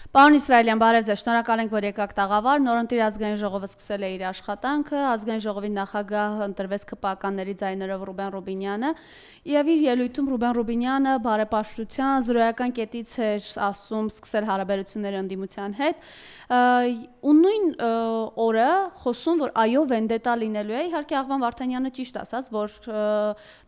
Պարոն Իսրայելյան, բարև ձեզ, շնորհակալ ենք, որ եկաք տաղավար, նորընտիր ազգային ժողովը սկսել է իր աշխատանքը, ազգային ժողովի նախագահ ընտրվեց ԿՊԱ-ականների ձայներով Ռուբեն Ռուբինյանը, եւ իր ելույթում Ռուբեն Ռուբինյանը բարեպաշտության զրոյական կետից էր ասում սկսել հարաբերությունները ընդդիմության հետ, ու նույն օրը խոսում, որ այո վենդետա լինելու է, իհարկե Աղվան Վարդանյանը ճիշտ ասաց, որ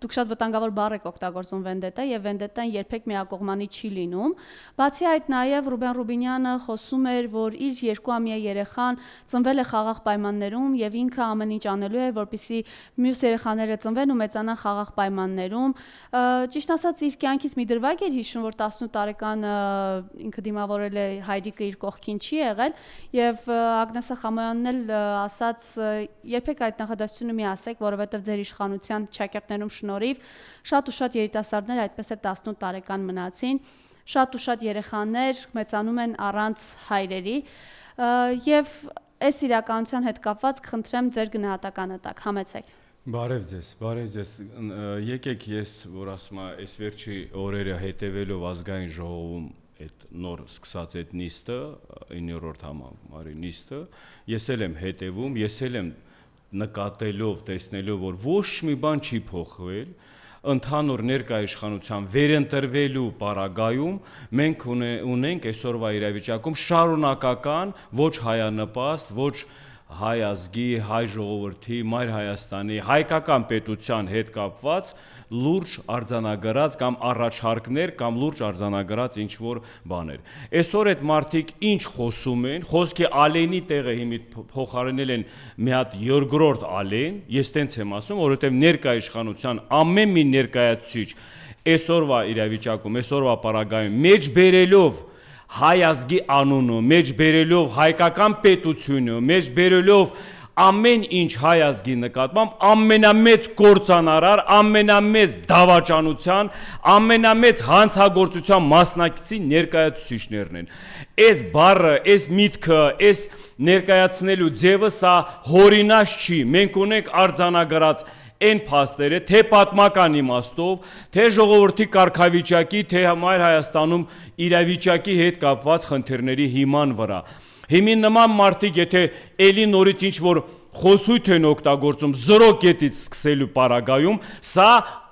դուք շատ վտանգավոր բառ եք օգտագործում վենդետա եւ վենդետան երբեք միակողմանի չի լինում, բացի այդ նաեւ Ռուբեն Ռուբինյանը խոսում էր, որ իր 2-ամյա երեխան ծնվել է խաղաղ պայմաններում եւ ինքը ամեն ինչ անելու է, որպեսզի մյուս երեխաները ծնվեն ու մեծանան խաղաղ պայմաններում։ Ճիշտ ասած, իր կյանքից մի դրվագ էր հիշում, որ 18 տարեկան ինքը դիմավորել է հայրիկը իր կողքին չի եղել եւ Ագնեսա Խամոյանն էլ ասաց, երբեք այդ նախադասությունը մի ասեք, որովհետեւ ձեր իշխանության ճակերտներում շնորհիվ շատ ու շատ երիտասարդներ այդպես էլ 18 տարեկան մնացին։ Շատ ու շատ երեխաներ մեծանում են առանց հայրերի եւ այս իրականության հետ կապված խնդրեմ ձեր գնահատականը տակ, համեցեք։ Բարև ձեզ, եկեք ես, որ ասում եմ, այս վերջի օրերը հետևելով ազգային ժողովում այդ նոր սկսած այդ նիստը, 9-րդ համարի նիստը, ես էլ եմ հետևում, ես էլ եմ նկատելով, տեսնելով, որ ոչ մի բան չի փոխվել, ընդհանուր ներկայիշխանության վերընտրվելու պարագայում մենք ունենք այսօրվա իրավիճակում շարունակական ոչ հայանպաստ, ոչ հայ ազգի, հայ ժողովրդի, Մայր Հայաստանի, հայկական պետության հետ կապված լուրջ արձանագրած կամ առաջարկներ կամ լուրջ արձանագրած ինչ-որ բաներ։ Այսօր այդ մարդիկ ինչ խոսում են, խոսքի ալենի տեղը հիմա փոխարինել են մի հատ երկրորդ ալեն, ես տենց եմ ասում, որովհետև ներկայիշխանության ամեն մի ներկայացուցիչ այսօրվա իրավիճակում, այսօրվա պարագայում մեջ բերելով հայ ազգի անունը, մեջ բերելով հայկական պետությունը, մեջ բերելով ամեն ինչ հայ ազգի նկատմամբ ամենամեծ կործանարար, ամենամեծ դավաճանության, ամենամեծ հանցագործության մասնակցի ներկայացուցիչներն են։ Այս բառը, այս միտքը, այս ներկայացնելու ձևը սա հորինած չի։ Մենք ունենք արձանագրած այն փաստերը, թե պատմական իմաստով, թե ժողովրդի կարգավիճակի, թե Մայր Հայաստանում իրավիճակի հետ կապված խնդիրների հիման վրա։ Հիմի նման մարդիկ, եթե էլի նորից ինչ-որ խոսույթ են օգտագործում զրո կետից սկսելու պարագայում, սա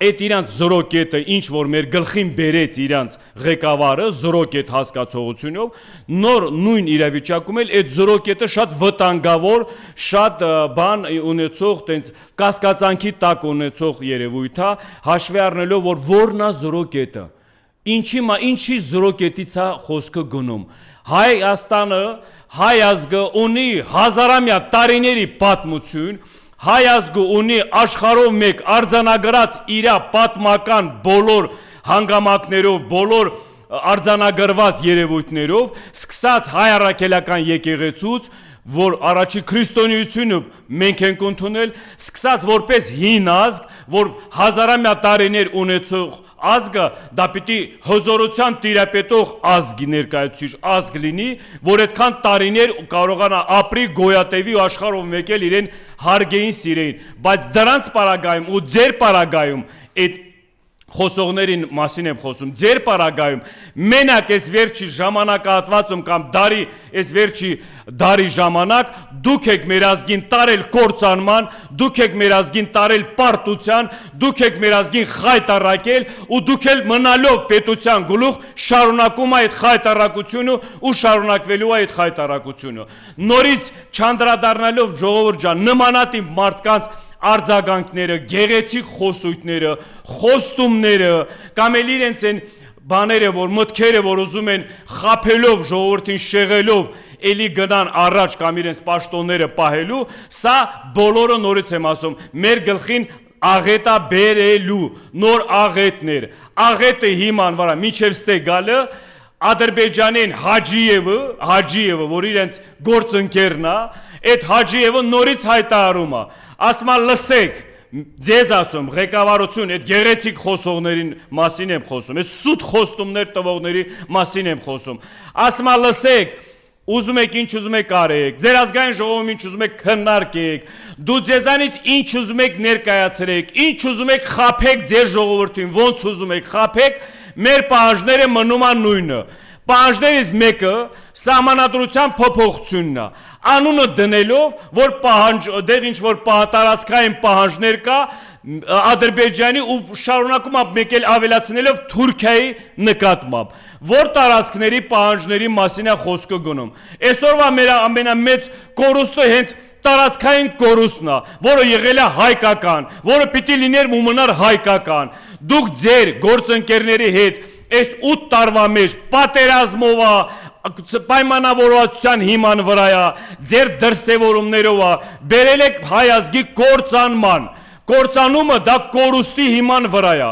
այդ իրանց զրո կետը, ինչ որ մեր գլխին բերեց իրանց ղեկավարը զրո կետ հասկացողությունով, նոր նույն իրավիճակում էլ այդ զրո կետը շատ վտանգավոր, շատ բան ունեցող, տենց կասկածանքի տակ ունեցող երևույթ է, հաշվի առնելով, որ որն է զրո կետը, ինչի զրո կետից է խոսքը գնում։ Հայաստանը, հայ ազգը ունի հազարամյա տարիների պատմություն, հայ ազգը ունի աշխարհով մեկ արձանագրած իր պատմական բոլոր հանգամանքներով, բոլոր արձանագրված երևույթներով, սկսած հայ առաքելական եկեղեցուց, որ առաջի քրիստոնեությունը մենք ենք ընդունել, սկսած որպես հին ազգ, որ հազարամյա տարիներ ունեցող ազգը դա պիտի հզորության տիրապետող ազգի ներկայացուցիչ ազգ լինի, որ այդքան տարիներ կարողանա ապրի, գոյատևի ու աշխարհով մեկ էլ իրեն հարգեին, սիրեին, բայց դրանց պարագայում ու ձեր պարագայում այդ խոսողներին մասին եմ խոսում, ձեր պարագայում մենակ այս վերջի ժամանակահատվածում կամ դարի այս վերջի դարի ժամանակ դուք եք մեր ազգին տարել կործանման, դուք եք մեր ազգին տարել պարտության, դուք եք մեր ազգին խայտառակել ու դուք էլ մնալով պետության գլուխ շարունակում այդ խայտառակությունը ու շարունակվելու այդ խայտառակությունը։ Նորից չանդրադառնալով ժողովուրդ ջան, նմանատիպ մարդկանց արձագանքները, գեղեցիկ խոսույթները, խոստումները, կամ էլ իրենց են բաները, որ մտքերը, որ ուզում են խաբելով ժողովրդին շեղելով, էլի գնան առաջ կամ իրենց պաշտոնները պահելու, սա բոլորը նորից եմ ասում, մեր գլխին աղետա բերելու, նոր աղետներ, աղետը հիման վրա, մինչև ստե գալը, Ադրբեջանին Հաջիևը, որ իրենց գործընկերն է, այդ Հաջիևը նորից հայտարարում է, ասում է լսեք, ձեզ ասում, ղեկավարություն, այդ գեղեցիկ խոսողներին մասին եմ խոսում, այդ սուտ խոստումներ տվողների մասին եմ խոսում, ասում է լսեք, ուզում եք ինչ ուզում եք արեք, ձեր ազգային ժողովում ինչ ուզում եք քննարկեք, դու ձեզանից ինչ ուզում եք ներկայացրեք, ինչ ուզում եք խաբեք ձեր ժողովրդին, ոնց ուզում եք խաբեք, մեր պահանջները մնում են նույնը, Պահանջներից մեկը սահմանադրության փոփոխությունն է։ Անունը դնելով, որ դեղ ինչ որ տարածքային պահանջներ կա Ադրբեջանի ու շարունակում ա մեկ էլ ավելացնելով Թուրքիայի նկատմամբ, որ տարածքների պահանջների մասին է խոսքը գնում։ Այսօրվա մեր ամենամեծ կորուստը հենց տարածքային կորուստն է, որը եղել է հայկական, որը պիտի լիներ ու մնար հայկական։ Դուք ձեր գործընկերների հետ այս 8 տարվա մեջ պատերազմով պայմանավորվածության հիման վրա է, ձեր դրսևորումներով է, բերել եք հայ ազգի կործանման։ Կործանումը դա կորուստի հիման վրա է։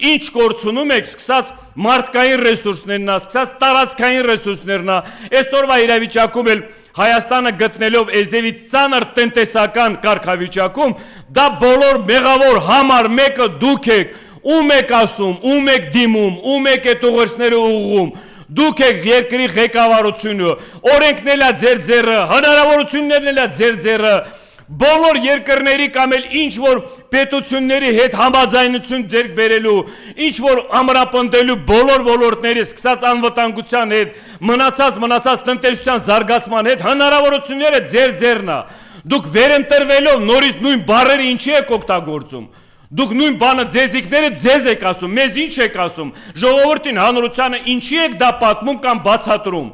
Ինչ կորցնում եք, սկսած մարդկային ռեսուրսներն է, սկսած տարածքային ռեսուրսներն է, այսօրվա իրավիճակում էլ Հայաստանը գտնելով Էզևի ծանր տնտեսական կարգավիճակում, դա բոլոր մեղավոր համար մեկը դուք եք, ում եք ասում, ում եք դիմում, ում եք այդ ուղերձները ուղղում, դուք եք երկրի ղեկավարությունը, օրենքն էլ է ձեր ձեռը, հնարավորություններն էլ է ձեր ձեռը, բոլոր երկրների կամ էլ ինչ որ պետությունների հետ համաձայնություն ձեռք բերելու, ինչ որ ամրապնդելու բոլոր ոլորտների, սկսած անվտանգության հետ, մնացած տնտեսության զարգացման հետ հնարավորությունները ձեր ձեռն է։ Դուք վերընտրվելով նորից նույն բառերը ինչի եք օգտագործում։ Դուք նույն բանը ձեզիկները ձեզ եք ասում, մեզ ինչ եք ասում, ժողովրդին հանրությանը ինչի եք դա պատմում կամ բացատրում։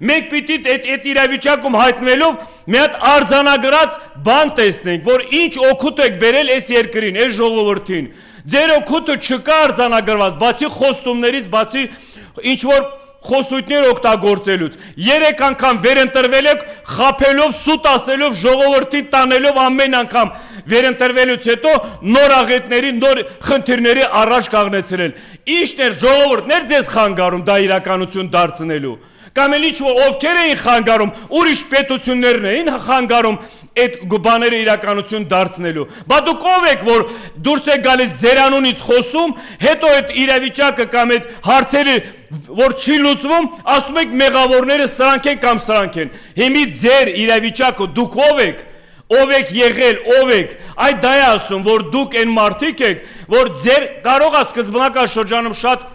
Մենք պիտի այդ իրավիճակում հայտնվելով մի հատ արձանագրած բան տեսնենք, որ ինչ օգուտ եք բերել այս երկրին, այս ժողովրդին։ Ձեր օգուտը չկա արձանագրված, բացի խոստումներից, բացի ինչ որ խոսույթներ օգտագործելուց։ 3 անգամ վերընտրվել եք խափելով, սուտ ասելով, ժողովրդին տանելով ամեն անգամ վերընտրվելուց հետո նոր աղետների, նոր խնդիրների առաջ կանգնեցրել։ Ի՞նչն էր ժողովուրդներ ձեզ խանգարում դա իրականություն դարձնելու։ Կամ էլ ինչ-որ ովքեր էին խանգարում, ուրիշ պետություններն էին խանգարում այդ բաները իրականություն դարձնելու։ Բա դուք ով եք, որ դուրս եք գալիս ձեր անունից խոսում, հետո այդ իրավիճակը կամ այդ հարցերը, որ չի լուծվում, ասում եք մեղավորները սրանք են կամ սրանք են։ Հիմի ձեր իրավիճակը դուք ով եք եղել, ով եք, այդ դա է ասում, որ դուք այն մարդիկ եք, որ ձեր կարող է սկզբնական շրջանում շատ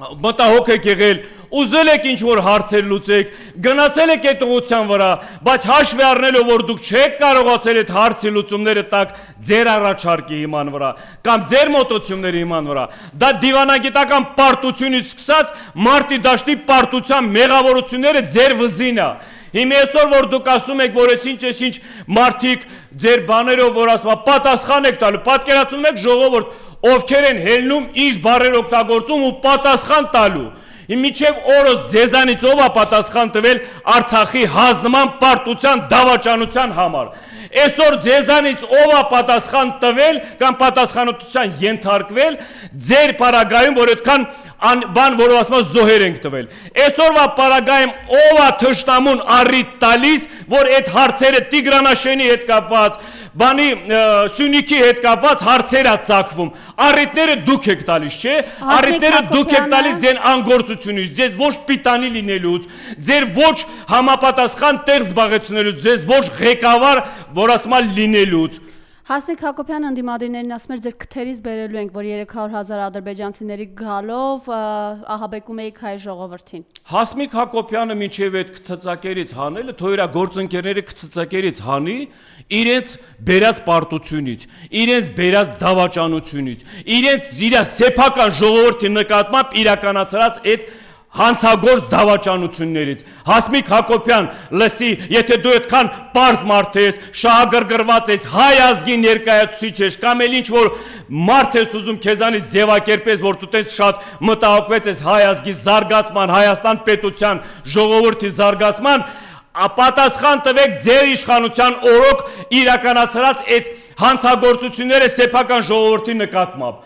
մտահոգ եք եղել, ուզել եք ինչ-որ հարցեր լուծեք, գնացել եք այդ ուղղության վրա, բայց հաշվի առնելով, որ դուք չեք կարողացել այդ հարցի լուծումները տակ ձեր առաջարկի հիման վրա, կամ ձեր մոտեցումների հիման վրա, դա դիվանագիտական պարտությունից սկսած մարտի դաշտի պարտության մեղավորությունները ձեր վզին է։ Հիմա այսօր որ դուք ասում եք, որ ինչ մարդիկ ձեր բաներով որ ասում, պատասխան եք տալու, պատկերացնում եք ժողովուրդ, ովքեր են հելնում, ինչ բառեր օգտագործում ու պատասխան տալու։ Մինչև օրս ձեզանից ով է պատասխան տվել Արցախի հանձնման պարտության դավաճանության համար։ Այսօր ձեզանից ով է պատասխան տվել կամ պատասխանատվության ենթարկվել ձեր պարագայում, որ այդքան բան, որով ասում են զոհեր ենք տվել։ Այսօրվա պարագայում ով է թշնամուն առիթ տալիս, որ այդ հարցերը Տիգրանաշենի հետ կապված, բանի Սյունիքի հետ կապված հարցեր է ծագվում։ Առիթները դուք եք տալիս, չէ՞։ Առիթները դուք եք տալիս ձեր անգործությունից, ձեզ ոչ պիտանի լինելուց, ձեր ոչ համապատասխան տեղ զբաղեցնելուց, ձեզ ոչ ղեկավար, որ ասում են լինելուց։ Հասմիկ Հակոբյանը ընդդիմադիրներին ասում էր, ձեր քթերից բերելու ենք, որ 300,000 ադրբեջանցիների գալով ահաբեկում էիք հայ ժողովրդին։ Հասմիկ Հակոբյանը մինչև այդ քթծակերից հանելը, թող իր գործընկերների քթծակերից հանի իրենց բերած պարտությունից, իրենց բերած դավաճանությունից, իրենց իր սեփական ժողովրդի նկատմամբ իրականացրած այդ հանցագործ դավաճանություններից։ Հասմիկ Հակոբյան, լսի, եթե դու այդքան պարզ մարդ ես, շահագրգռված ես, հայ ազգի ներկայացուցիչ ես, կամ էլ ինչ որ մարդ ես ուզում քեզանից ձևակերպես, որ դու տես շատ մտահոգվեց ես հայ ազգի զարգացման, Հայաստան պետության ժողովրդի զարգացման, պատասխան տվեք ձեր իշխանության օրոք իրականացրած այդ հանցագործությունները սեփական ժողովրդի նկատմամբ։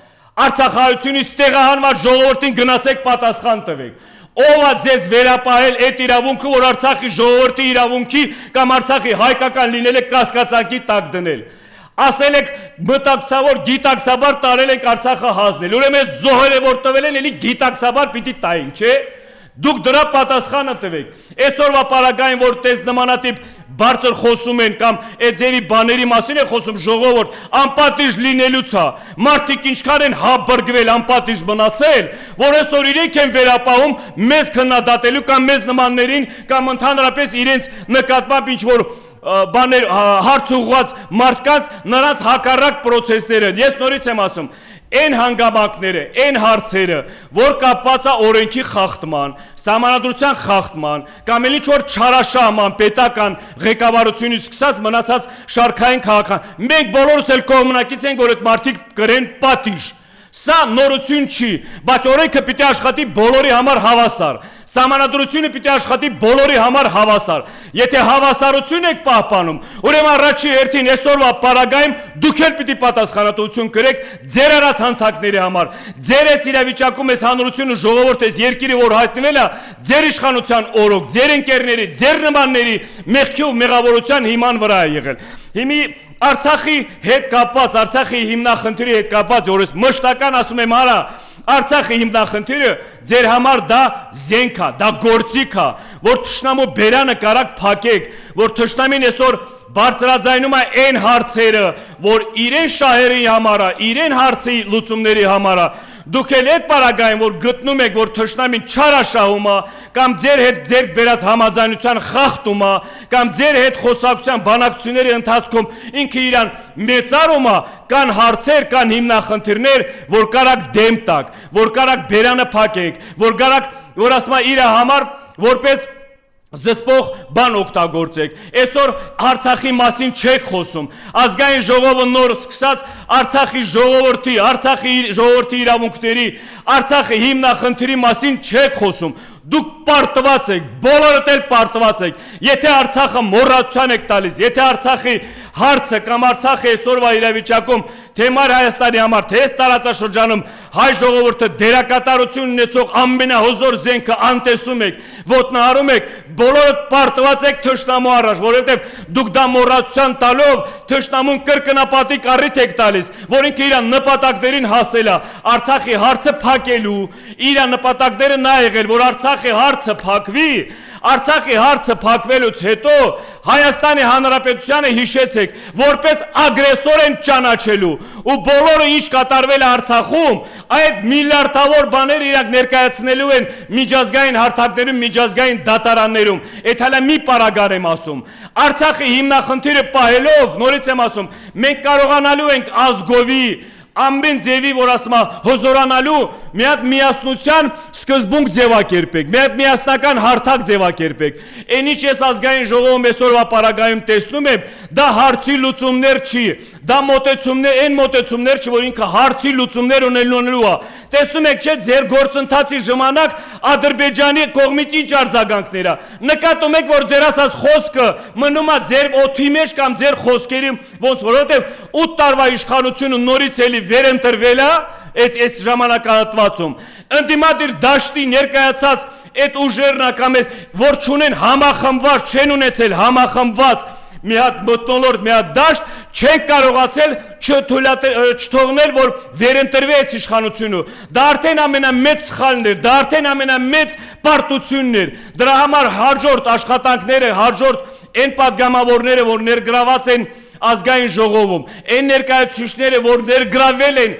Արցախայությունից տեղահանված ժողովրդին գնացեք պատասխան տվեք։ Ով է ձեզ վերապահել այդ իրավունքը, որ Արցախի ժողովրդի իրավունքի կամ Արցախի հայկական լինելը կասկածակի տակ դնել։ Ասել եք մտակցավոր, գիտակցաբար տարել ենք Արցախը հանձնել։ Ուրեմն զոհերը որ տվել են, էլի գիտակցաբար պիտի տային, չէ՞։ Դուք դրա պատասխանը տվեք։ Այսօրվա պարագային, որ տես նմանատիպ բարձր խոսում են կամ այդ ձևի բաների մասին է խոսում ժողովուրդ, անպատիժ լինելուց է։ Մարդիկ ինչքան են հաբրգվել, անպատիժ մնացել, որ այսօր իրենք են վերապահում մեզ քննադատելու կամ մեզ նմաններին կամ ընդհանրապես իրենց նկատմամբ ինչ-որ բաներ հարց ուղղված մարդկանց նրանց հակառակ պրոցեսները։ Ես նորից եմ ասում, այն հանգամանքները, այն հարցերը, որ կապված է օրենքի խախտման, սահմանադրության խախտման, կամ էլ ինչ-որ չարաշահման պետական ղեկավարությունից սկսած մնացած շարքային քաղաքական, մենք բոլորս էլ կողմնակից ենք, որ այդ մարդիկ կրեն պատիժ։ Սա նորություն չի, բայց օրենքը պիտի աշխատի բոլորի համար հավասար։ Սահմանադրությունը պիտի աշխատի բոլորի համար հավասար։ Եթե հավասարություն եք պահպանում, ուրեմն առաջի հերթին այսօրվա պարագայում դուք էլ պիտի պատասխանատվություն կրեք ձեր արած հանցանքների համար։ Ձեր այս իրավիճակում այս հանրությունը ժողովուրդ այս երկիրը որ հայտնվել է, ձեր իշխանության օրոք, ձեր ընկերների, ձեր նմանների մեղքի ու մեղավորության հիման վրա է եղել։ Հիմի Արցախի հետ կապված, Արցախի հիմնախնդրի հետ կապված, որ ես մշտական ասում եմ արա, Արցախի հիմնախնդիրը ձեր համար դա զենք է, դա գործիք է, որ թշնամու բերանը կարակ փակեք, որ թշնամին այսօր բարձրաձայնում է այն հարցերը, որ իրեն շահերի համար է, իրեն հարցի լուծումների համար է։ Դուք էլ այդ պարագային, որ գտնում եք, որ թշնամին չարաշահում է, կամ ձեր հետ ձեր բերած համաձայնության խախտում է, կամ ձեր հետ խոսակցության բանակցությունների ընթացքում ինքը իրան մեծարում է, կան հարցեր, կան հիմնախնդիրներ, որ կարակ դեմ տակ, որ կարակ բերանը փակեք, որ կարակ, որ ասում է իր համար որպես զսպող բան օգտագործեք։ Այսօր Արցախի մասին չեք խոսում։ Ազգային ժողովը նոր սկսած Արցախի ժողովրդի իրավունքների, Արցախի հիմնախնդրի մասին չեք խոսում։ Դուք պարտված եք, բոլորդ էլ պարտված եք։ Եթե Արցախը մոռացության եք տալիս, եթե Արցախի հարցը կամ Արցախի այսօրվա իրավիճակում թե մար Հայաստանի համար, թե այս տարածաշրջանում հայ ժողովուրդը դերակատարություն ունեցող ամենահզոր զենքը անտեսում եք, ոտնահարում եք, բոլորդ պարտված եք թշնամու առաջ, որովհետև դուք դա մոռացության տալով թշնամուն կրկնապատիկ առիթ եք տալիս, որ ինքը իր նպատակներին հասել է, Արցախի հարցը փակելու, իր նպատակները նա եղել, որ Արցախի հարցը փակվի, Արցախի հարցը փակվելուց հետո Հայաստանի Հանրապետությանը հիշեցեք, որպես ագրեսոր են ճանաչելու ու բոլորը ինչ կատարվել է Արցախում, այդ միլիարդավոր բաները իրանք ներկայացնելու են միջազգային հարթակներում, միջազգային դատարաններում։ Այդ հələ մի պարագար եմ ասում։ Արցախի հիմնախնդիրը պահելով, նորից եմ ասում, մենք կարողանալու ենք ազգովի ամեն ձևի, որ ասում է հզորանալու մի հատ միասնության սկզբունք ձևակերպեք, մի հատ միասնական հարթակ ձևակերպեք։ Այն ինչ ես ազգային ժողովում այսօրվա պարագայում տեսնում եմ, դա հարցի լուծումներ չի, դա մոտեցումներ, այն մոտեցումներ չի, որ ինքը հարցի լուծումներ ունենալու է։ Տեսնում եք, չէ, ձեր գործընթացի ժամանակ Ադրբեջանի կողմից ինչ արձագանքներ է։ Նկատում եք, որ ձեր ասած խոսքը մնում է ձեր օդի մեջ կամ ձեր խոսքերի ոնց, որովհետև 8 տարվա իշխանությունը նորից էլի վերընտրվել է այս ժամանակահատվածում։ Ընդդիմադիր դաշտի ներկայացած այդ ուժերն կամ որ չունեն համախմբված, չեն ունեցել համախմբված մի հատ մթնոլորտ, մի հատ դաշտ, չեն կարողացել չթողնել, որ վերընտրվի այս իշխանությունը։ Դա արդեն ամենամեծ սխալն էր, դա արդեն ամենամեծ պարտությունն էր։ Դրա համար հաջորդ աշխատանքները, հաջորդ այն падգամավորները, որ ներգրաված են ազգային ժողովում, այն ներկայացուցիչները, որ ներգրավել են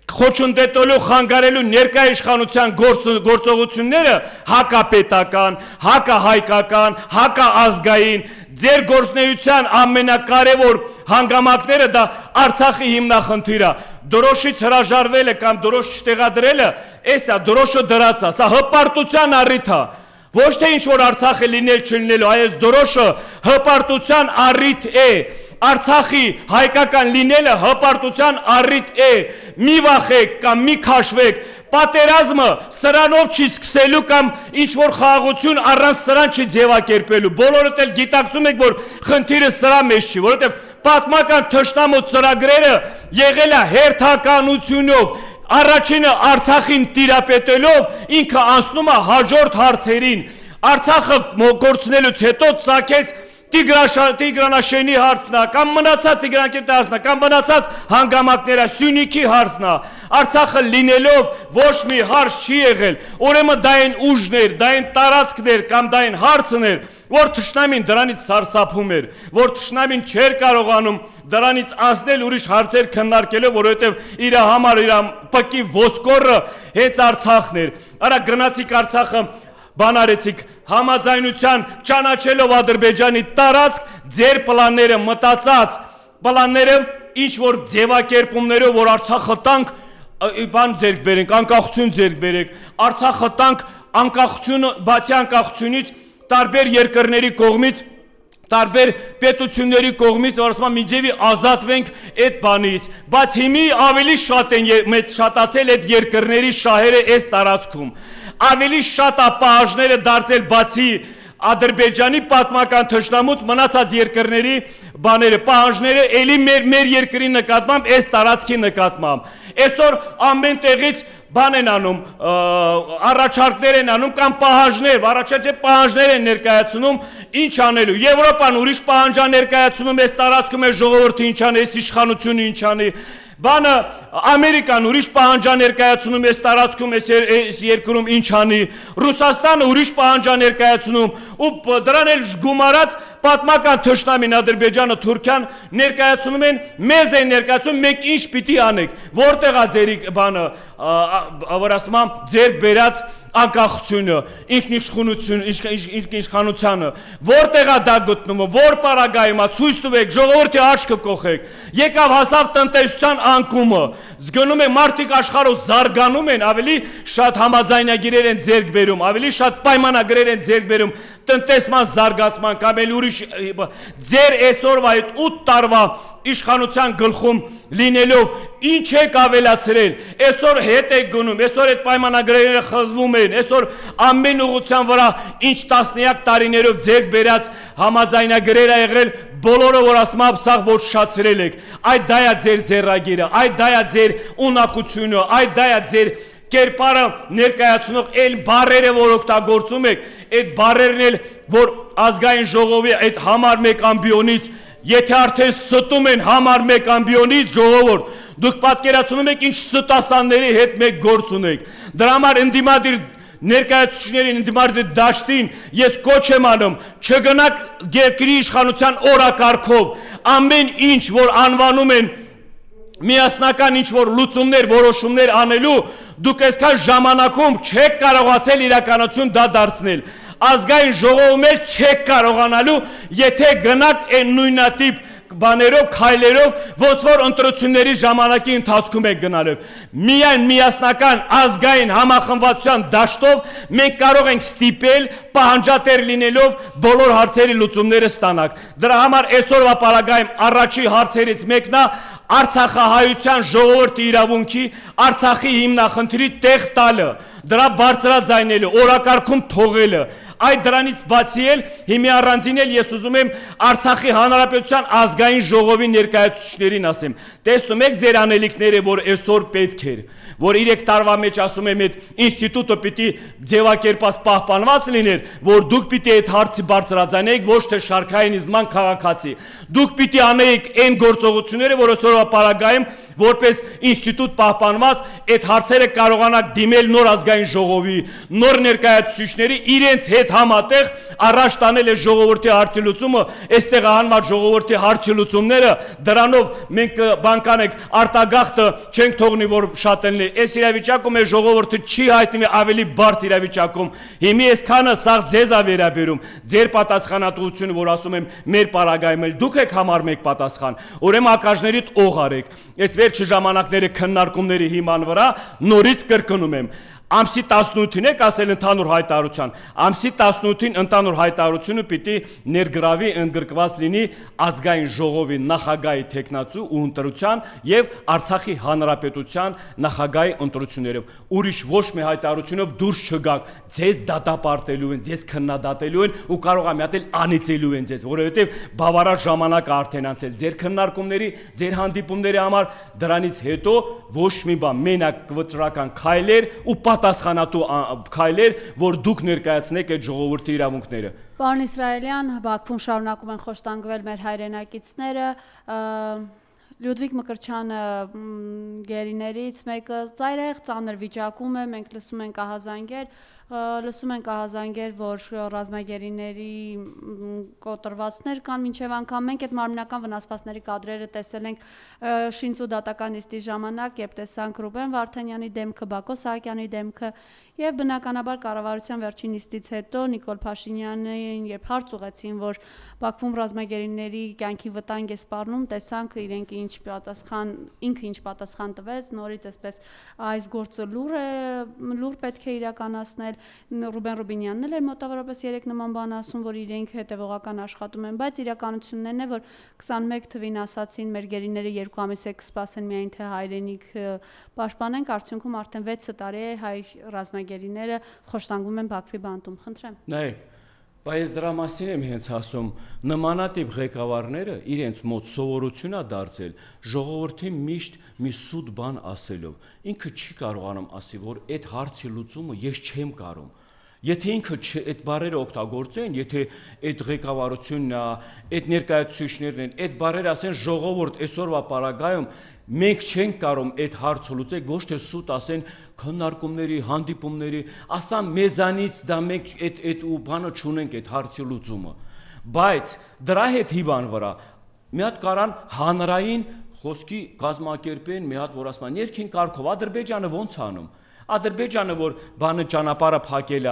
խոչընդոտելու, խանգարելու ներկայ իշխանության գործողությունները հակապետական, հակահայկական, հակաազգային, ձեր գործունեության ամենակարևոր հանգամանքները դա Արցախի հիմնախնդիրը, դրոշից հրաժարվելը կամ դրոշ չտեղադրելը, էսա դրոշը դրած է, սա հպարտության առիթ է։ Ոչ թե ինչ որ Արցախը լինել չլինելու, այս դրոշը հպարտության առիթ է։ Արցախի հայկական լինելը հպարտության առիթ է։ Մի վախեք կամ մի քաշվեք, պատերազմը սրանով չի սկսելու կամ ինչ որ խաղաղություն առանց սրան չի ձևակերպելու։ Բոլորդ էլ գիտակցում եք, որ խնդիրը սրա մեջ չի, որովհետև պատմական թշնամու ծրագրերը եղել է հերթականությունով։ Առաջինը Արցախին տիրապետելով ինքը անցնում է հաջորդ հարցերին։ Արցախը գործունելուց հետո ծագեց Տիգրանաշենի հարցն է, կամ մնացած Տիգրանակերտի հարցն է, կամ մնացած հանգամանքները, Սյունիքի հարցն է։ Արցախը լինելով ոչ մի հարց չի եղել։ Ուրեմն դա այն ուժներ, դա այն տարածքներ կամ դա այն հարցներ, որ թշնամին դրանից սարսափում էր, որ թշնամին չէր կարողանում դրանից անցնել ուրիշ հարցեր քննարկելով, որովհետև իր համար իր պկի ոսկորը հենց Արցախն էր։ Արա գնացիք Արցախը բան արեցիք համաձայնության ճանաչելով Ադրբեջանի տարածք, ձեր պլանները մտածած, պլանները ինչ որ ձևակերպումներով, որ Արցախը տանք, բան ձեռք բերենք, անկախություն ձեռք բերեք, Արցախը տանք, անկախությունը, բացի անկախությունից տարբեր երկրների կողմից, տարբեր պետությունների կողմից, որ ասում եմ միջևի ազատվենք այդ բանից, բայց հիմի ավելի շատ են շատացել այդ երկրների շահերը այս տարածքում, ավելի շատ ապահաժները դարձել բացի Ադրբեջանի պատմական թշնամուց մնացած երկրների բաները, պահանջները էլի մեր երկրի նկատմամբ, այս տարածքի նկատմամբ, այսօր ամեն տեղից բան են անում, առաջարկներ են անում կամ պահանջներ, առաջարկել պահանջներ են ներկայացնում, ինչ անելու, Եվրոպան ուրիշ պահանջ է ներկայացնում, այս տարածքում է ժողովուրդը ինչ անի, այս իշխանությունը ինչ անի, բանը Ամերիկան ուրիշ պահանջ է ներկայացնում, այս տարածքում, այս երկրում ինչ անի, Ռուսաստանը ուրիշ պահանջ է ներկայացնում, ու դրան էլ գումարած պատմական թշնամին Ադրբեջանը, Թուրքիան ներկայացնում են, մեզ են ներկայացնում, մենք ինչ պիտի անենք, որտեղ է ձեր բանը, որ ասում եմ, ձեր բերած անկախությունը, ինքնիշխանությունը, որտեղ է դա գտնվում, որ պարագայում է, ցույց տվեք, ժողովրդի աչքը կոխեք, եկավ հասավ տնտեսության անկումը, զգնում է մարդիկ աշխարհով զարգանում են, ավելի շատ համաձայնագիրեր են ձեռք բերում, ավելի շատ պայմանագրեր են ձեռք բերում տնտեսման զարգացման կամ էլ ուրիշ ձեր այսօրվա այդ 8 տարվա իշխանության գլխում լինելով ինչ եք ավելացրել, այսօր հետ եք գնում, այսօր այդ պայմանագրերը խզվում են, այսօր ամեն ուղղության վրա ինչ տասնյակ տարիներով ձեռք բերած համաձայնագրեր ա եղել, բոլորը որ ասում եմ սաղ ոչնչացրել եք, այդ դա է ձեր ձեռագիրը, այդ դա է ձեր ունակությունը, այդ դա է ձեր կերպարը ներկայացնող այլ բառերը, որ օգտագործում եք, այդ բառերն էլ, որ ազգային ժողովի այդ համար մեկ ամբիոնից, եթե արդեն ստում են համար մեկ ամբիոնից ժողովուրդ, դուք պատկերացնում եք ինչ ստասանների հետ մեկ գործ ունեք, դրա համար ընդդիմադիր ներկայացուցիչներին, ընդդիմադիր դաշտին ես կոչ եմ անում, չգնաք երկրի իշխանության օրակարգով, ամեն ինչ, որ անվանում են միասնական ինչ-որ լուծումներ, որոշումներ անելու, դուք այսքան ժամանակում չեք կարողացել իրականություն դա դարձնել, ազգային ժողովում էլ չեք կարողանալու, եթե գնաք այն նույնատիպ բաներով, քայլերով, ոնց որ ընտրությունների ժամանակի ընթացքում եք գնալով, միայն միասնական ազգային համախմբվածության դաշտով մենք կարող ենք ստիպել պահանջատեր լինելով բոլոր հարցերի լուծումները ստանալ, դրա համար այսօրվա պարագայում առաջի հարցերից մեկն է Արցախահայության ժողովրդի իրավունքի, Արցախի հիմնախնդրի տեղ տալը, դրա բարձրաձայնելը, օրակարգում թողելը, այդ դրանից բացի էլ հիմի առանձին էլ ես ուզում եմ Արցախի Հանրապետության ազգային ժողովի ներկայացուցիչներին ասեմ, տեսնում եք ձեր անելիքները, որ այսօր պետք էր, որ 3 տարվա մեջ ասում եմ այդ ինստիտուտը պիտի ձևակերպած պահպանված լիներ, որ դուք պիտի այդ հարցի բարձրաձայնեիք, ոչ թե շարքայինիզման քաղաքացի, դուք պիտի անեիք այն գործողությունները, որ այսօրվա պարագայում որպես ինստիտուտ պահպանված այդ հարցերը կարողանաք դիմել նոր ազգային ժողովի, նոր ներկայացուցիչների իրենց հետ համատեղ առաջ տանել է ժողովրդի հարցի լուծումը, այստեղ հանված ժողովրդի հարցի լուծումները, դրանով մենք բանկանենք արտագաղթը չենք թողնի, որ շատելն է, այս իրավիճակում է ժողովրդը չի հայտնվի ավելի բարդ իրավիճակում, հիմի այսքանը սաղ ձեզ է վերաբերում, ձեր պատասխանատվությունը, որ ասում եմ մեր պարագայում էլ դուք եք համար մեկ պատասխան, ուրեմն ակաժներիդ օղ արեք, այս վերջի ժամանակների քննարկումների հիման վրա նորից կրկնում եմ, ամսի 18-ին եք ասել ընդհանուր հայտարարության, ամսի 18-ին ընդհանուր հայտարարությունը պիտի ներգրավի ընդգրկված լինի ազգային ժողովի նախագահի թեկնածու ու ընտրության եւ Արցախի հանրապետության նախագահի ընտրություններով, ուրիշ ոչ մի հայտարարությունով դուրս չգաք, ձեզ դատապարտելու են, ձեզ քննադատելու են ու կարող է միատել անիծելու են ձեզ, որովհետեւ բավարար ժամանակ է արդեն անցել ձեր քննարկումների, ձեր հանդիպումների համար, դրանից հետո ոչ մի բան մենակ վճռական քայլեր ու պատասխանատու քայլեր, որ դուք ներկայացնեք այդ ժողովրդի իրավունքները։ Պարոն Իսրայելյան, Բաքվում շարունակում են խոշտանգվել մեր հայրենակիցները, Լյուդվիգ Մկրտչյանը գերիներից մեկը ծայրահեղ ծանր վիճակում է, մենք լսում ենք ահազանգեր, որ ռազմագերիների կոտրվածներ կան, մինչև անգամ մենք այդ մարմնական վնասվածքների կադրերը տեսել ենք Շինծու դատական նիստի ժամանակ, երբ տեսանք Ռուբեն Վարդանյանի դեմքը, Բակո Սահակյանի դեմքը եւ բնականաբար կառավարության վերջին նիստից հետո Նիկոլ Փաշինյանին երբ հարց ուղեցին, որ Բաքվում ռազմագերիների կյանքի վտանգ է սպառնում, տեսանք իրենք ինքը ինչ պատասխան տվեց, նորից այսպես այս գործը լուր պետք է իրականացնել Ռուբեն Ռուբինյանն էլ էր մոտավորապես 3 նման բան ասում, որ իրենք հետևողական աշխատում են, բայց իրականությունն է, որ 21 թվին ասացին մեր գերիները 2 ամիս է կսպասեն միայն թե հայրենիք պաշտպանենք, արդյունքում արդեն 6 տարի է հայ ռազմագերիները խոշտանգում են Բաքվի բանտում, խնդրեմ։ Նայեք, բայց դրա մասին եմ հենց ասում, նմանատիպ ղեկավարները իրենց մոտ սովորություն է դարձել ժողովրդի միշտ մի սուտ բան ասելով։ Ինքը չի կարողանում ասի, որ այդ հարցի լուծումը ես չեմ կարող։ Եթե ինքը այդ բառերը օգտագործեն, եթե այդ ղեկավարությունն է, այդ ներկայացուցիչներն են, այդ բառերը ասեն ժողովուրդ այսօրվա պարագայում մենք չենք կարող այդ հարցը լուծել, ոչ թե սուտ ասեն քննարկումների, հանդիպումների, ասան մեզանից դա մենք այդ ու բանը չունենք այդ հարցի լուծումը։ Բայց դրա հետ հիվան վրա մի հատ կարան հանրային խոսքի կազմակերպեն, մի հատ որ ասում ներքին կարգով Ադրբեջանը ոնց անում։ Ադրբեջանը որ բանը ճանապարհը փակել է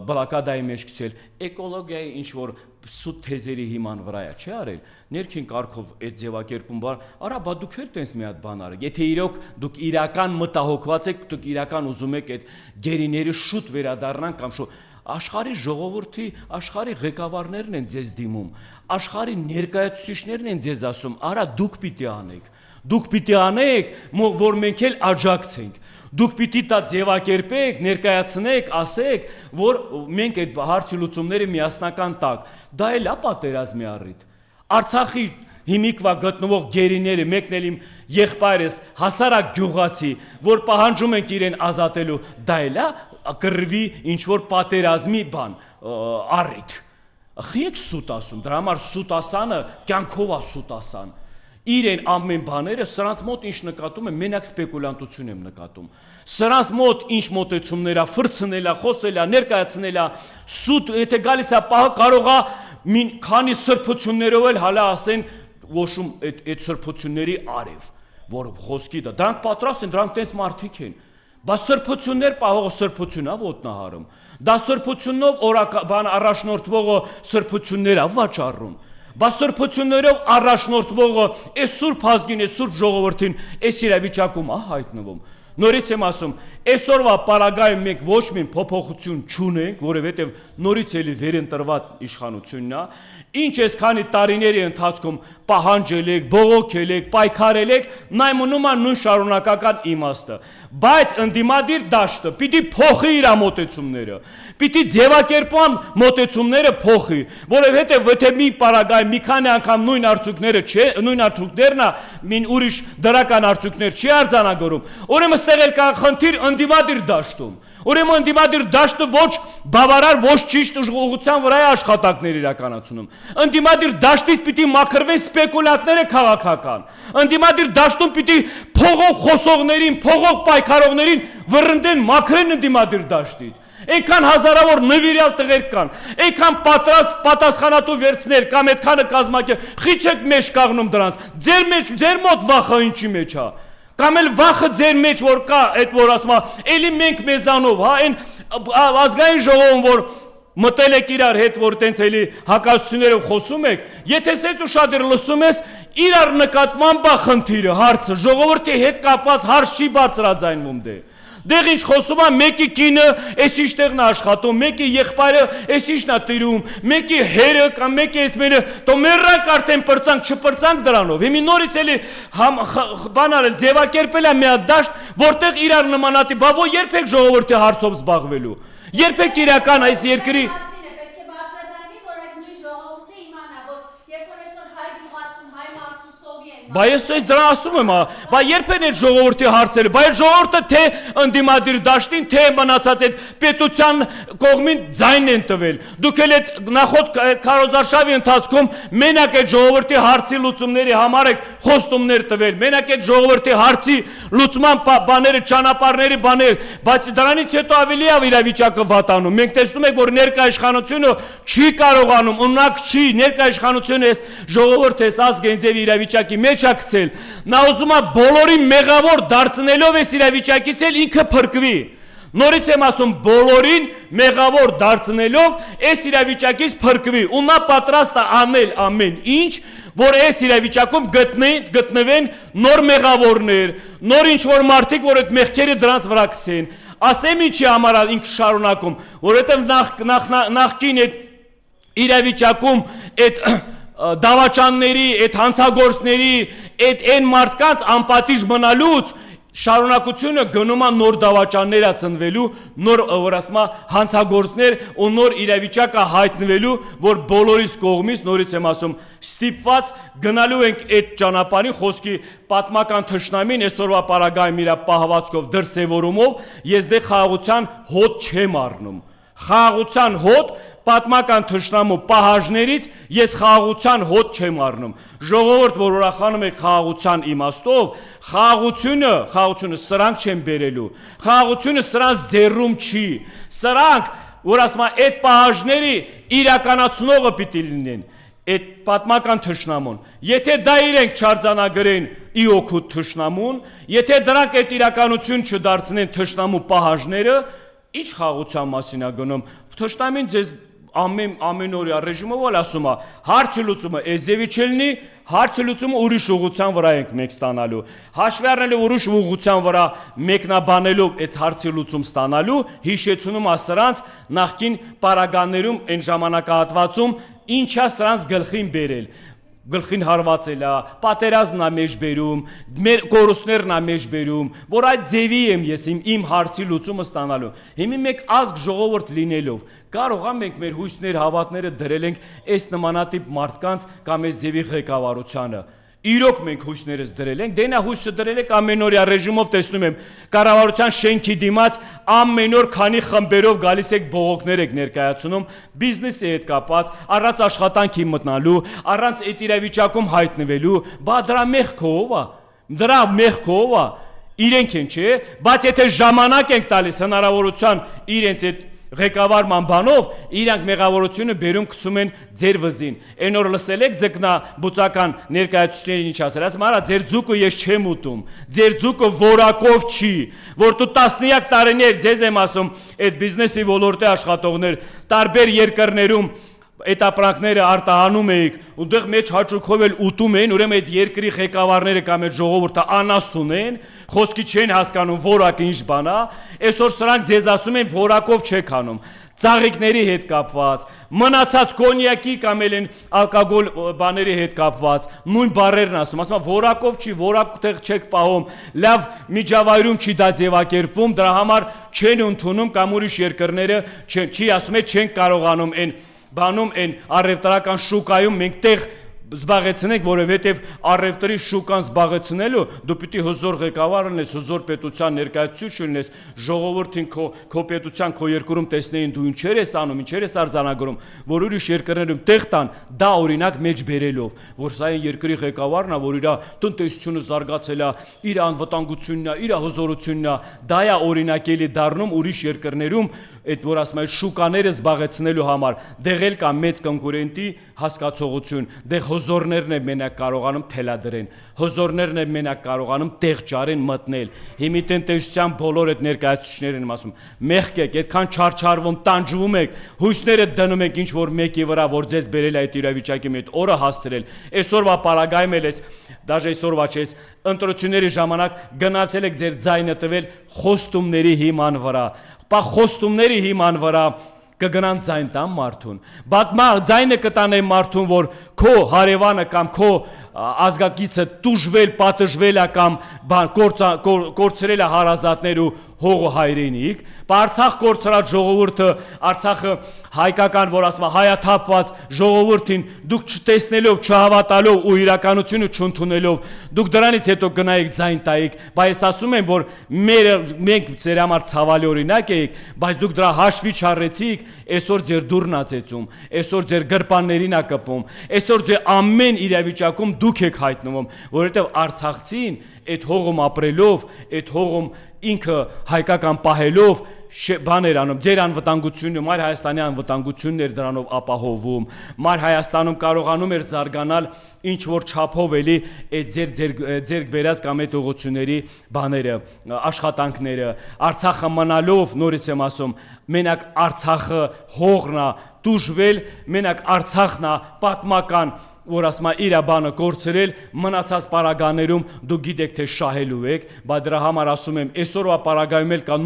բլոկադայի մեջ գցել, էկոլոգիայի ինչ որ սուտ թեզերի հիման վրա է, չի արել։ Ներքին կարգով այդ ձևակերպում բան, արա բա դուք էլ տենց մի հատ բան արեք։ Եթե իրոք դուք իրական մտահոգված եք, դուք իրական ուզում եք այդ գերիների շուտ վերադառնան կամ շուտ աշխարհի ժողովրդի, աշխարհի ղեկավարներն են ձեզ դիմում, աշխարհի ներկայացուցիչներն են ձեզ ասում, արա դուք պիտի անեք։ Դուք պիտի անեք, որ մենք էլ աջակցենք։ Դուք պիտի դա ձևակերպեք, ներկայացնեք, ասեք, որ մենք այդ հարցի լուծումները միասնական տակ։ Դա էլ է պատերազմի առիթ։ Արցախի հիմիկվա գտնվող գերիները, մեկն էլ իմ եղբայրս հասարակ գյուղացի, որ պահանջում ենք իրեն ազատելու, դա էլ է կռվի ինչ որ պատերազմի բան, առիթ։ Ախի եք սուտ ասում, դրա համար սուտ ասանը կյանքով է սուտ ասան։ Իրեն ամեն բաները սրանց մոտ ինչ նկատում եմ, մենակ սպեկուլյանտություն եմ նկատում։ Սրանց մոտ ինչ մոտեցումներ է, ֆրցնել է, խոսել է, ներկայացնել է, սուտ, եթե գալիս է պահը կարող է քանի սրբություններով էլ հալա ասեն ոշում այդ սրբությունների արև, որ խոսքի դա։ Դրանք պատրաստ են, դրանք տենց մարդիկ են։ Բա սրբություններ պահողը սրբություն է ոտնահարում։ Դա սրբությունով բան առաջնորդվողը սրբություններ է վաճառում։ Բա սրբություններով առաջնորդվողը այս սուրբ ազգին, այս սուրբ ժողովրդին այս իրավիճակում է հայտնվում։ Նորից եմ ասում, այսօրվա պարագայում մենք ոչ մի փոփոխություն չունենք, որովհետև նորից էլի վերընտրված իշխանությունն է, ինչ այսքանի տարիների ընթացքում պահանջել եք, բողոքել եք, պայքարել եք, նայմունում է նույն շարունակական իմաստը, բայց ընդդիմադիր դաշտը պիտի փոխի իր մոտեցումները, պիտի ձևակերպման մոտեցումները փոխի, որովհետև եթե մի պարագայում մի քանի անգամ նույն արդյունքներն է, մին ուրիշ դրական արդյունքներ չի արձանագրում, ուրեմն ստեղ էլ կա խնդիր ընդդիմադիր դաշտում։ Ուրեմն ընդդիմադիր դաշտը ոչ բավարար, ոչ ճիշտ ուղղության վրա է աշխատանքներ իրականացնում։ Ընդդիմադիր դաշտից պիտի մաքրվեն սպեկուլյանտները քաղաքական։ Ընդդիմադիր դաշտում պիտի փողով խոսողներին, փողով պայքարողներին վռնդեն, մաքրեն ընդդիմադիր դաշտից։ Այնքան հազարավոր նվիրյալ տղեր կան, այնքան պատասխանատու վերցնել կամ այդքանը կազմակերպ, խիչ եք մեջ կաղնում դրանց։ Ձեր մոտ վախը ինչի մեջ է։ Կամ էլ վախը ձեր մեջ որ կա, այդ որ ասում է, էլի մենք մեզանով, հա, այն ազգային ժողովում որ մտել եք իրար հետ, որ տենց էլի հակասություններով խոսում եք, եթե սենց ուշադիր լսում ես, իրար նկատմամբ բա խնդիրը, հարցը, ժողովրդի հետ կապված հարց չի բարձրաձայնվում դե։ Դեղ ինչ խոսում է, մեկի կինը էս ինչ տեղն է աշխատում, մեկի եղբայրը էս ինչն է տիրում, մեկի հերը կամ մեկի էս մերը, տո մեռանք արդեն պրծանք, չպրծանք դրանով։ Հիմի նորից էլի բան արել, ձևակերպել է մի հատ դաշտ, որտեղ իրար նմանատիպ, բա ո երբեք ժողովրդի հարցով զբաղվելու։ Երբեք իրական այս երկրի Բա ես դրա ասում եմ, բա երբ են այդ ժողովրդի հարցերը, բա այդ ժողովուրդը թե ընդդիմադիր դաշտին, թե մնացած այդ պետության կողմին ձայն են տվել։ Դուք էլ այդ նախորդ քարոզարշավի ընթացքում մենակ այդ ժողովրդի հարցի լուծումների համար եք խոստումներ տվել, մենակ այդ ժողովրդի հարցի լուծման բաները, ճանապարհների բաներ, բայց դրանից հետո ավելի է իրավիճակը վատանում։ Մենք տեսնում ենք, որ ներկայ իշխանությունը չի կարողանում, ունակ չի, ներկայ իշխանությունը այս ժողովուրդը այս ազգային ձևի իրավիճակի մեջ ակցել, նա ուզում է բոլորին մեղավոր դարձնելով այս իրավիճակից էլ ինքը փրկվի։ Նորից եմ ասում, բոլորին մեղավոր դարձնելով այս իրավիճակից փրկվի, ու նա պատրաստ է անել ամեն ինչ, որ այս իրավիճակում գտնվեն նոր մեղավորներ, նոր ինչ-որ մարդիկ, որ այդ մեղքերը դրանց վրա գցեն։ Ասեմ ինչի համար ինքը շարունակում, որովհետև նախկին այդ իրավիճակում այդ դավաճանների, այդ հանցագործների, այդ այն մարդկանց անպատիժ մնալուց շարունակությունը գնում է նոր դավաճաններ է ծնվելու, նոր որ ասում հանցագործներ ու նոր իրավիճակ է հայտնվելու, որ բոլորիս կողմից, նորից եմ ասում, ստիպված գնալու ենք այդ ճանապարհին, խոսքի պատմական թշնամին այսօրվա պարագայում իր պահվածքով դրսևորումով, ես դե խաղաղության հոտ չեմ առնում։ Խաղաղության հոտ պատմական թշնամու պահաժներից ես խաղաղության հոտ չեմ առնում։ Ժողովուրդ, որ ուրախանում եք խաղաղության իմաստով, խաղաղությունը սրանք չեն բերելու։ Խաղաղությունը սրանց ձեռում չի։ Սրանք, որ ասում եմ, այդ պահաժների իրականացնողը պիտի լինեն։ Այդ պատմական թշնամուն։ Եթե դա իրենք չարձանագրեն ի օգուտ թշնամուն, եթե դրանք այդ իրականություն չդարձնեն թշնամու պահաժները, ինչ խաղաղության մասին է գնում։ Թշնամին ձեզ ամենօրյա ռեժիմով էլ ասում է, հարցի լուծումը էզևի չլինի, հարցի լուծումը ուրիշ ուղղության վրա ենք մենք ստանալու։ Հաշվի առնելով ուրիշ ուղղության վրա մեկնաբանելով այդ հարցի լուծում ստանալու, հիշեցնում է սրանց նախկին պարագաներում այն ժամանակահատվածում ինչա սրանց գլխին բերել։ Գլխին հարվածել է, պատերազմն է մեջ բերում, մեր կորուստներն է մեջ բերում, որ այդ ձևի եմ ես իմ հարցի լուծումը ստանալու։ Հիմա մենք ազգ ժողովուրդ լինելով կարող ենք մեր հույսներ, հավատները դրել ենք այս նմանատիպ մարդկանց կամ այս ձևի ղեկավարությանը։ Իրոք մենք հույսներս դրել ենք, դենա հույսը դրել եք ամենօրյա ռեժիմով տեսնում եմ կառավարության շենքի դիմաց ամեն օր քանի խմբերով գալիս եք բողոքներ եք ներկայացնում բիզնեսի հետ կապած, առանց աշխատանքի մտնալու, առանց այդ իրավիճակում հայտնվելու, բա դրա մեղքով է, իրենք են, չէ, բայց եթե ժամանակ ենք տալիս հնարավորության իրենց այդ ղեկավարման բանով, իրանք մեղավորությունը բերում գցում են ձեր վզին։ Այն օր լսել եք ձկնա բուծական ներկայացուցիչներին ինչ ասել, ասում արա ձեր ձուկը ես չեմ ուտում, ձեր ձուկը որակով չի, որ դու տասնյակ տարիներ ձեզ եմ ասում, այդ բիզնեսի ոլորտի աշխատողներ տարբեր երկրներում այդ ապրանքները արտահանում էիք, ուտեղ մեջ հաճույքով էլ ուտում էին, ուրեմն այդ երկրի ղեկավարները կամ այդ ժողովուրդը անասուն են, խոսքի չեն հասկանում որակը ինչ բան է, այսօր սրանք ձեզ ասում են որակով չեք անում, ծաղիկների հետ կապված, մնացած կոնյակի կամ էլ ալկոգոլ բաների հետ կապված, նույն բառերն ասում որակով չի, որակ տեղ չեք պահում, լավ միջավայրում չի դա ձևակերպվում, դրա համար չեն ընդունում կամ ուրիշ երկրները չի ասում չեն կարողանում այն բանում այն առևտրական շուկայում մենք տեղ զբաղեցնենք, որովհետև առևտրի շուկան զբաղեցնելու դու պիտի հզոր ղեկավար լինես, հզոր պետության ներկայացուցիչ լինես, ժողովրդին քո պետության քո երկրում տեսնեին դու ինչեր ես անում, ինչեր ես արձանագրում, որ ուրիշ երկրներում տեղ տան, դա օրինակ մեջ բերելով, որ սա այն երկրի ղեկավարն է, որ իր տնտեսությունը զարգացել է, իր անվտանգությունն է, իր հզորությունն է, դա է օրինակելի դառնում ուրիշ երկրներում այդ որ ասում են շուկաները զբաղեցնելու համար, դեղ էլ կա մեծ կոնկուրենտի հասկացողություն, դեղ հզորներն է մենակ կարողանում թելադրեն, հզորներն է մենակ կարողանում տեղ ճարեն մտնել։ Հիմի տնտեսության բոլոր այդ ներկայացուցիչներն եմ ասում, մեղք եք, այդքան չարչարվում, տանջվում եք, հույսները դնում եք ինչ որ մեկի վրա, որ ձեզ բերել է այդ իրավիճակի մեջ օրը հասցրել։ Այսօրվա պարագայում էլ էս, դաժե այսօրվա չես, ընտրությունների ժամանակ գնացել եք ձեր ձայնը տվել խոստումների հիման վրա, բա խոստումների հիման վրա կգնան ձայն տան մարդուն, բայց ձայնը կտանեն մարդուն, որ քո հարևանը կամ քո ազգակիցը տուժվել, պատժվել է կամ կորցրել է հարազատներ ու հողը հայրենիք, Արցախ կորցրած ժողովուրդը, Արցախը հայկական, որ ասում է հայաթափված ժողովրդին դուք չտեսնելով, չհավատալով ու իրականությունը չընդունելով, դուք դրանից հետո գնայիք ձայն տայիք, բայց ասում եմ, որ մենք ձեր համար ցավալի օրինակ էիք, բայց դուք դրա հաշվի չառեցիք, այսօր ձեր դուրն ա ծեծում, այսօր ձեր գրպաններին ա կպում, այսօր ձեր ամեն իրավիճակում դուք եք հայտնվում, որովհետև Արցախցին այդ հողում ապրելով, այդ հողում ինքը հայկական պահելով բաներ անում, ձեր անվտանգությունը, Մայր Հայաստանի անվտանգությունն էր դրանով ապահովում, Մայր Հայաստանում կարողանում էր զարգանալ ինչ որ չափով էլի այդ ձեր բերած կամ այդ ուղղությունների բաները, աշխատանքները, Արցախը մնալով, նորից եմ ասում, մենակ Արցախը հողն է դուժվել, մենակ Արցախն է պատմական, որ ասում է իր բանը կորցրել, մնացած պարագաներում դուք գիտեք թե շահելու եք, բայց դրա համար ասում եմ, այսօրվա պարագայում էլ կա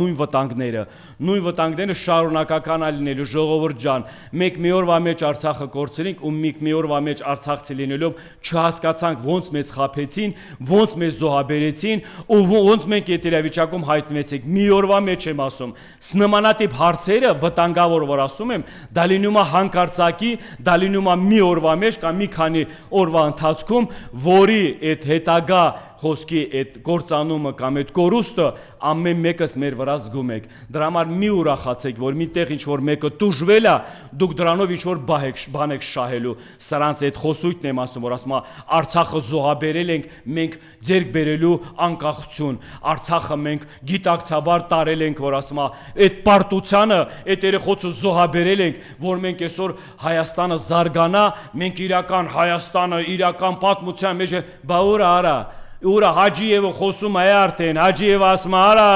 նույն վտանգները շարունակական լինելու, ժողովուրդ ջան, մենք մի օրվա մեջ Արցախը կորցրինք ու մի օրվա մեջ արցախցի լինելով չհասկացանք ոնց մեզ խաբեցին, ոնց մեզ զոհաբերեցին ու ոնց մենք այդ իրավիճակում հայտնվեցինք, մի օրվա մեջ եմ ասում, նմանատիպ հարցերը վտանգավոր որ ասում եմ, դա լինում է հանկարծակի, դա լինում է մի օրվա մեջ կամ մի քանի օրվա ընթացքում, որի այդ հետագա խոսքի այդ գործանումը կամ այդ կորուստը ամեն մեկս մեր վրա զգում եք։ Դրա համար մի ուրախացեք, որ միտեղ ինչ որ մեկը տուժվել է, դուք դրանով ինչ որ բան եք շահելու։ Սրանց այդ խոսույթն եմ ասում, որ ասում է Արցախը զոհաբերել ենք, մենք ձեռք բերելու անկախություն։ Արցախը մենք գիտակցաբար տարել ենք, որ ասում է այդ պարտությանը, այդ երեխոցը զոհաբերել ենք, որ մենք այսօր Հայաստանը զարգանա, մենք իրական Հայաստանը, իրական պատմության մեջ բա ուր արա Ուրա Հաջիևը խոսում է արդեն, Հաջիևը ասում է, արա,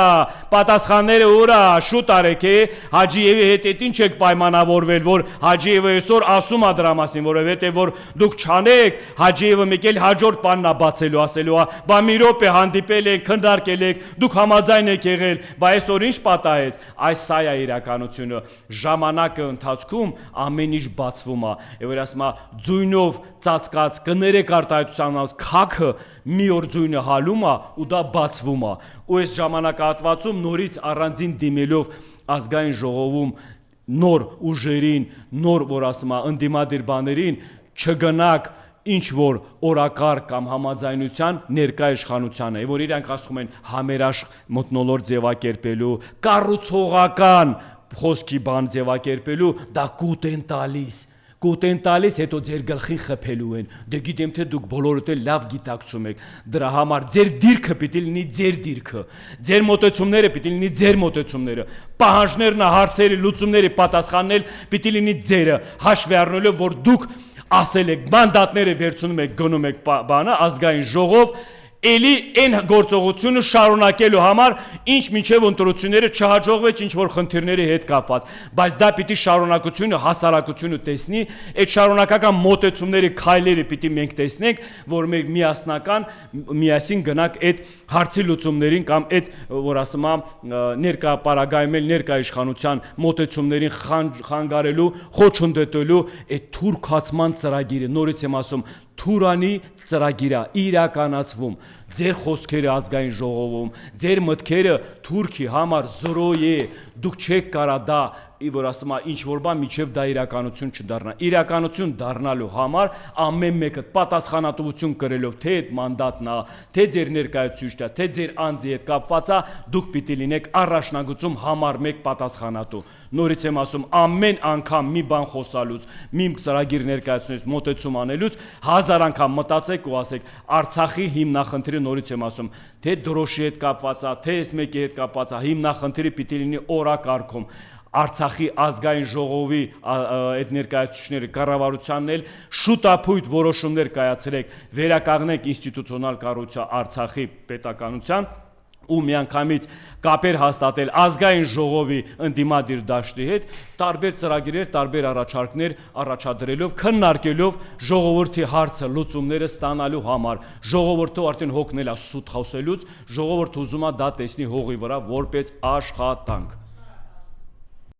պատասխանները ուրա, շուտ արեք է, Հաջիևի հետ ինչ եք պայմանավորվել, որ Հաջիևը այսօր ասում է դրա մասին, որովհետև որ դուք չանեք, Հաջիևը մեկ էլ հաջորդ բանն է բացելու, ասելու է, բա մի րոպե հանդիպել եք, քննարկել եք, դուք համաձայն եք եղել, բա այսօր ինչ պատահեց, այս սա է իրականությունը, ժամանակը ընթացքում ամեն ինչ բացվում է, եւ որ ասում է, ձույնով ծածկած կներեք արտահայտության քաքը մի օր ձույնը հալում է ու դա բացվում է ու այս ժամանակահատվածում նորից առանձին դիմելով ազգային ժողովում նոր ուժերին, նոր որ ասում է ընդդիմադիր բաներին չգնաք ինչ որ օրակարգ կամ համաձայնության ներկա իշխանությանը, եւ որ իրանք ասում են համերաշխ մթնոլորտ ձևակերպելու, կառուցողական խոսքի բան ձևակերպելու, դա կուտ են տալիս, հետո ձեր գլխին խփելու են, դե գիտեմ թե դուք բոլորդ էլ լավ գիտակցում եք, դրա համար ձեր դիրքը պիտի լինի ձեր դիրքը, ձեր մոտեցումները պիտի լինի ձեր մոտեցումները, պահանջներն, հարցերի, լուծումների պատասխաննել պիտի լինի ձերը, հաշվի առնելով, որ դուք ասել եք, մանդատները վերցնում եք, գնում եք բանը, ազգային ժողով, Էլի այն գործողությունը շարունակելու համար ինչ մինչև ընտրությունները չհաջողվեց ինչ որ խնդիրների հետ կապված, բայց դա պիտի շարունակությունը հասարակությունը տեսնի, այդ շարունակական մոտեցումների քայլերը պիտի մենք տեսնենք, որ մեր միասին գնանք այդ հարցի լուծումներին կամ այդ որ ասում եմ ներկա պարագայում էլ ներկա իշխանության մոտեցումներին խանգարելու, խոչընդոտելու այդ թուրքացման ծրագիրը, նորից եմ ասում Թուրանի ծրագիրը իրականացվում, ձեր խոսքերը ազգային ժողովում, ձեր մտքերը Թուրքի համար զրո է, դուք չեք կարա դա, որ ասում է ինչ որ բան միջև դա իրականություն չդառնա, իրականություն դառնալու համար ամեն մեկը պատասխանատվություն կրելով, թե այդ մանդատն է, թե ձեր ներկայացուցիչն է, թե ձեր անձի հետ կապված է, դուք պիտի լինեք առաջնագծում համար մեկ պատասխանատու։ Նորից եմ ասում, ամեն անգամ մի բան խոսալուց, մի ծրագիր ներկայացնելուց, մոտեցում անելուց, 1000 անգամ մտածեք ու ասեք, Արցախի հիմնախնդիրը նորից եմ ասում, թե դրոշի հետ կապված է, թե այս մեկի հետ կապված է, հիմնախնդիրը պիտի լինի օրակարգում։ Արցախի ազգային ժողովի այդ ներկայացուցիչները կառավարությանն էլ շուտափույթ որոշումներ կայացրեք, վերականգնեք ինստիտուցիոնալ կառույցը Արցախի պետականության ու միանգամից կապեր հաստատել ազգային ժողովի ընդդիմադիր դաշտի հետ, տարբեր ծրագրեր, տարբեր առաջարկներ առաջադրելով, քննարկելով ժողովրդի հարցը, լուծումները ստանալու համար, ժողովուրդը արդեն հոգնել է սուտ խոսելուց, ժողովուրդը ուզում է դա տեսնի հողի վրա որպես աշխատանք։